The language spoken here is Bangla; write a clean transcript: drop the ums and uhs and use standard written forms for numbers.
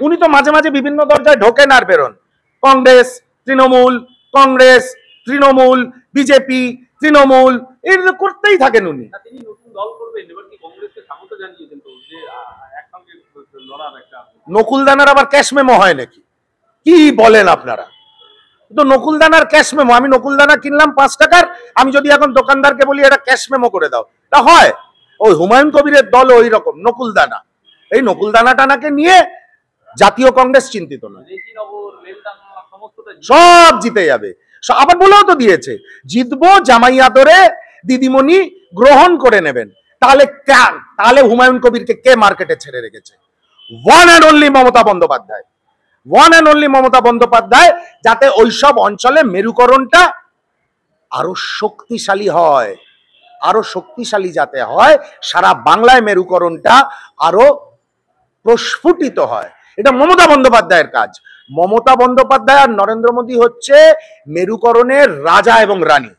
উনি তো মাঝে মাঝে বিভিন্ন দরজায় ঢোকেন আর বেরোন, কংগ্রেস তৃণমূল, কংগ্রেস তৃণমূল, বিজেপি তৃণমূল, এই করতেই থাকেন উনি। তিনি নতুন দল করবেন, এবার কি কংগ্রেসকে স্বাগত জানিয়েছেন তো যে একসঙ্গে লড়ার একটা? নকুলদানার আবার ক্যাশ মেমো হয় নাকি? কি বলেন আপনারা? তো নকুলদানার ক্যাশ মেমো, আমি নকুলদানা কিনলাম 5 টাকার, আমি যদি এখন দোকানদারকে বলি এটা ক্যাশ মেমো করে দাও, তা হয়? ওই হুমায়ুন কবিরের দল ওই রকম নকুলদানা। এই নকুলদানা টানাকে নিয়ে জাতীয় কংগ্রেস চিন্তিত নয়, সব জিতে যাবে। আবার বলেও তো দিয়েছে জিতবো জামাই আদরে দিদিমণি গ্রহণ করে নেবেন। তাহলে হুমায়ুন কবিরকে কে মার্কেটে ছেড়ে রেখেছে? One and only Mamata Bandyopadhyay, one and only Mamata Bandyopadhyay, যাতে ওইসব অঞ্চলে মেরুকরণটা আরো শক্তিশালী হয়, আরো শক্তিশালী যাতে হয়, সারা বাংলায় মেরুকরণটা আরো প্রস্ফুটিত হয়। এটা মমতা বন্দ্যোপাধ্যায়ের কাজ। মমতা বন্দ্যোপাধ্যায় আর নরেন্দ্র মোদী হচ্ছে মেরুকরণের রাজা এবং রানী।